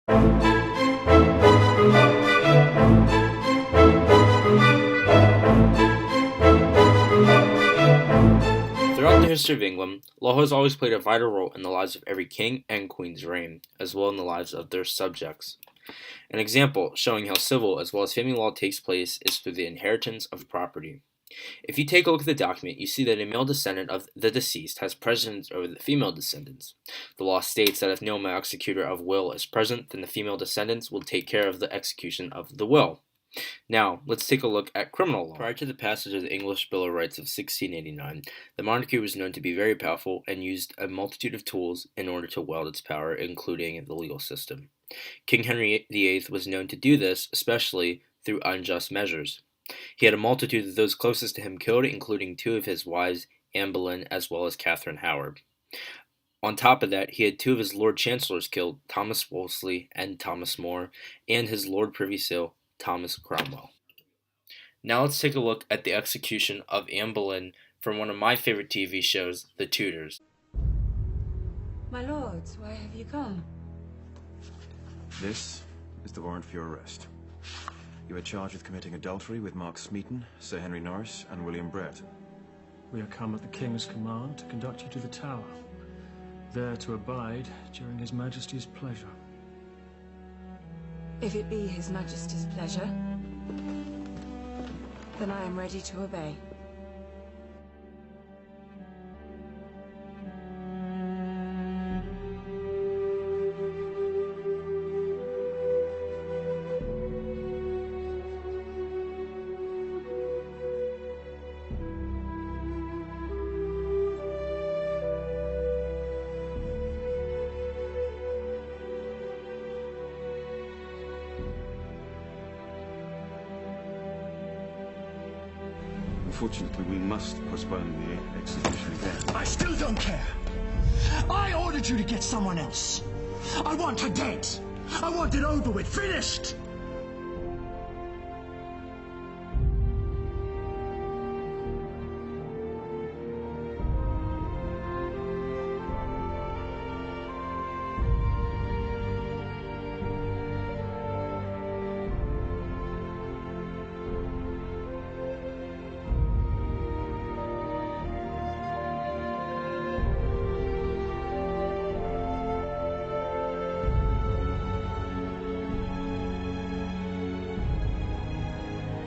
Throughout the history of England, law has always played a vital role in the lives of every king and queen's reign, as well in the lives of their subjects. An example showing how civil as well as family law takes place is through the inheritance of property. If you take a look at the document, you see that a male descendant of the deceased has precedence over the female descendants. The law states that if no male executor of will is present, then the female descendants will take care of the execution of the will. Now, let's take a look at criminal law. Prior to the passage of the English Bill of Rights of 1689, the monarchy was known to be very powerful and used a multitude of tools in order to wield its power, including the legal system. King Henry VIII was known to do this, especially through unjust measures. He had a multitude of those closest to him killed, including two of his wives, Anne Boleyn as well as Catherine Howard. On top of that, he had two of his Lord Chancellors killed, Thomas Wolsey and Thomas More, and his Lord Privy Seal, Thomas Cromwell. Now let's take a look at the execution of Anne Boleyn from one of my favorite TV shows, The Tudors. My lords, why have you come? This is the warrant for your arrest. You are charged with committing adultery with Mark Smeaton, Sir Henry Norris, and William Brett. We are come at the King's command to conduct you to the Tower, there to abide during His Majesty's pleasure. If it be His Majesty's pleasure, then I am ready to obey. Unfortunately, we must postpone the execution again. I still don't care. I ordered you to get someone else. I want her dead. I want it over with, finished.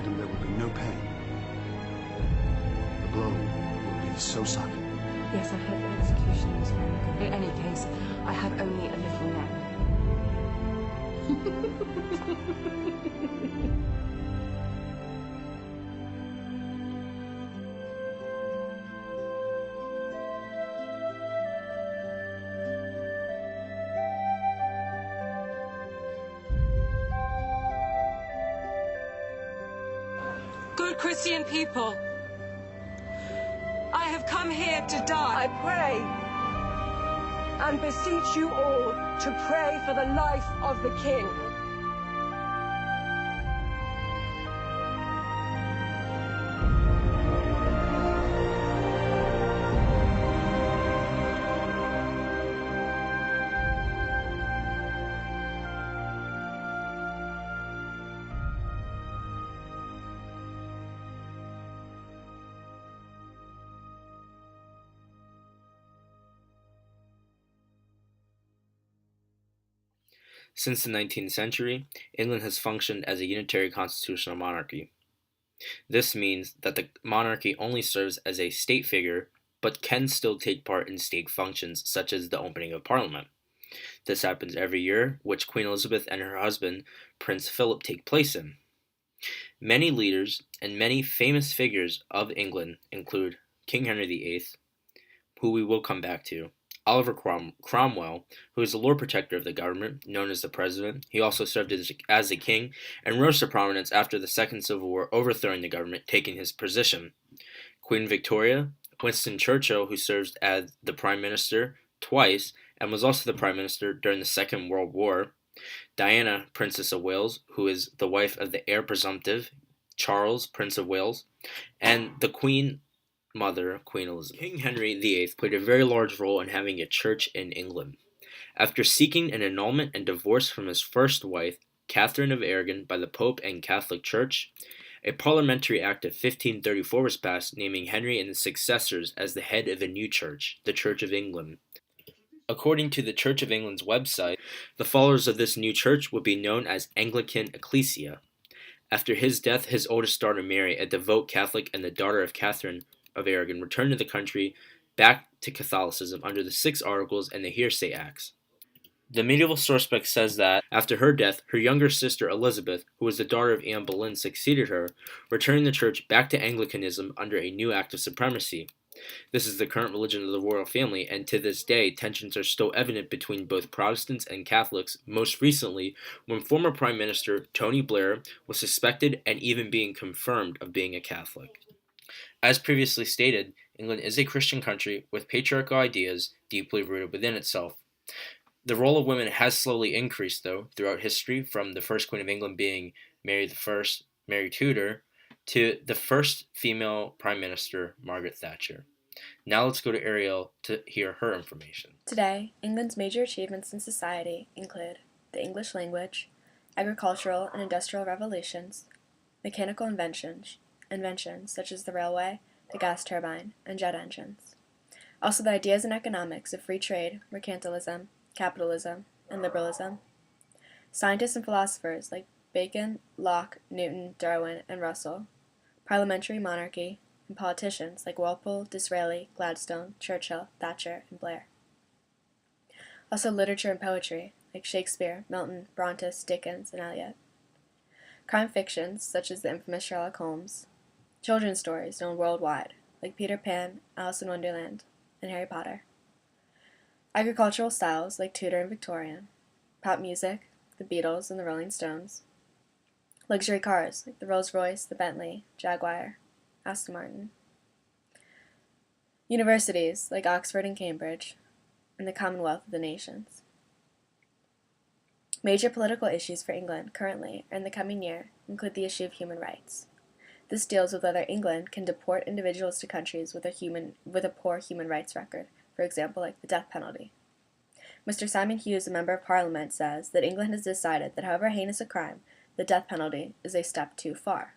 And there will be no pain. The blow will be so sudden. Yes, I heard the execution was very good. In any case, I have only a little neck. Good Christian people, I have come here to die. I pray and beseech you all to pray for the life of the king. Since the 19th century, England has functioned as a unitary constitutional monarchy. This means that the monarchy only serves as a state figure, but can still take part in state functions such as the opening of Parliament. This happens every year, which Queen Elizabeth and her husband, Prince Philip, take place in. Many leaders and many famous figures of England include King Henry VIII, who we will come back to, Oliver Cromwell, who is the Lord Protector of the government, known as the President. He also served as a king and rose to prominence after the Second Civil War, overthrowing the government, taking his position. Queen Victoria, Winston Churchill, who served as the Prime Minister twice and was also the Prime Minister during the Second World War. Diana, Princess of Wales, who is the wife of the heir presumptive, Charles, Prince of Wales, and the Queen Mother, Queen Elizabeth. King Henry VIII played a very large role in having a church in England. After seeking an annulment and divorce from his first wife, Catherine of Aragon, by the Pope and Catholic Church, a parliamentary act of 1534 was passed naming Henry and his successors as the head of a new church, the Church of England. According to the Church of England's website, the followers of this new church would be known as Anglican Ecclesia. After his death, his oldest daughter Mary, a devout Catholic and the daughter of Catherine of Aragon, returned to the country back to Catholicism under the Six Articles and the Hearsay Acts. The medieval sourcebook says that, after her death, her younger sister Elizabeth, who was the daughter of Anne Boleyn, succeeded her, returning the church back to Anglicanism under a new act of supremacy. This is the current religion of the royal family, and to this day, tensions are still evident between both Protestants and Catholics, most recently when former Prime Minister Tony Blair was suspected and even being confirmed of being a Catholic. As previously stated, England is a Christian country with patriarchal ideas deeply rooted within itself. The role of women has slowly increased, though, throughout history, from the first Queen of England being Mary I, Mary Tudor, to the first female Prime Minister, Margaret Thatcher. Now let's go to Arielle to hear her information. Today, England's major achievements in society include the English language, agricultural and industrial revolutions, mechanical inventions such as the railway, the gas turbine, and jet engines. Also the ideas and economics of free trade, mercantilism, capitalism, and liberalism. Scientists and philosophers like Bacon, Locke, Newton, Darwin, and Russell. Parliamentary monarchy, and politicians like Walpole, Disraeli, Gladstone, Churchill, Thatcher, and Blair. Also literature and poetry like Shakespeare, Milton, Brontes, Dickens, and Eliot. Crime fictions such as the infamous Sherlock Holmes. Children's stories known worldwide like Peter Pan, Alice in Wonderland, and Harry Potter. Agricultural styles like Tudor and Victorian. Pop music, the Beatles and the Rolling Stones. Luxury cars like the Rolls-Royce, the Bentley, Jaguar, Aston Martin. Universities like Oxford and Cambridge, and the Commonwealth of the Nations. Major political issues for England currently and in the coming year include the issue of human rights. This deals with whether England can deport individuals to countries with a poor human rights record, for example, like the death penalty. Mr. Simon Hughes, a member of Parliament, says that England has decided that however heinous a crime, the death penalty is a step too far.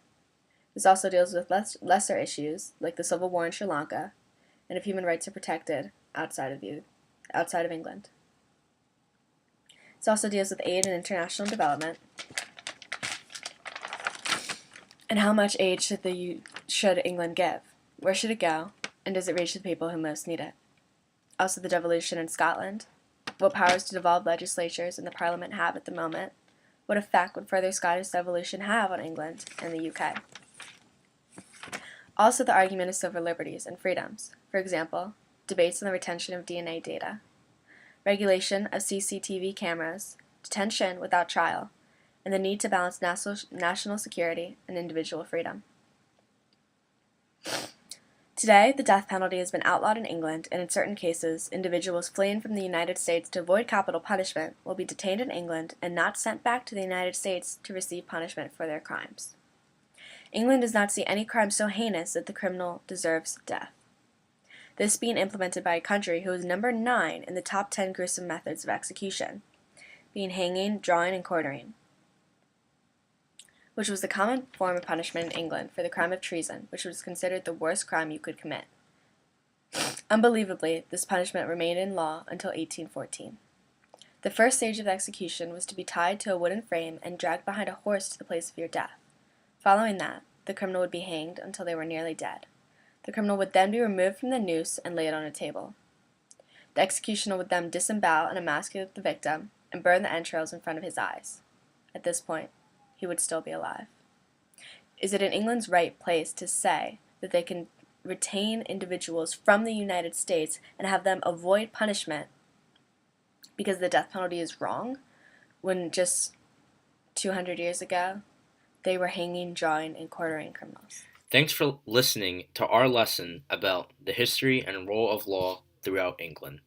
This also deals with lesser issues, like the civil war in Sri Lanka, and if human rights are protected outside of England. This also deals with aid and international development, and how much aid should England give? Where should it go? And does it reach the people who most need it? Also the devolution in Scotland. What powers do devolved legislatures and the Parliament have at the moment? What effect would further Scottish devolution have on England and the UK? Also the argument of civil liberties and freedoms. For example, debates on the retention of DNA data, regulation of CCTV cameras, detention without trial, and the need to balance national security and individual freedom. Today, the death penalty has been outlawed in England, and in certain cases, individuals fleeing from the United States to avoid capital punishment will be detained in England and not sent back to the United States to receive punishment for their crimes. England does not see any crime so heinous that the criminal deserves death. This being implemented by a country who is number 9 in the top 10 gruesome methods of execution, being hanging, drawing, and quartering, which was the common form of punishment in England for the crime of treason, which was considered the worst crime you could commit. Unbelievably, this punishment remained in law until 1814. The first stage of execution was to be tied to a wooden frame and dragged behind a horse to the place of your death. Following that, the criminal would be hanged until they were nearly dead. The criminal would then be removed from the noose and laid on a table. The executioner would then disembowel and emasculate the victim and burn the entrails in front of his eyes. At this point, he would still be alive. Is it in England's right place to say that they can retain individuals from the United States and have them avoid punishment because the death penalty is wrong, when just 200 years ago they were hanging, drawing, and quartering criminals? Thanks for listening to our lesson about the history and role of law throughout England.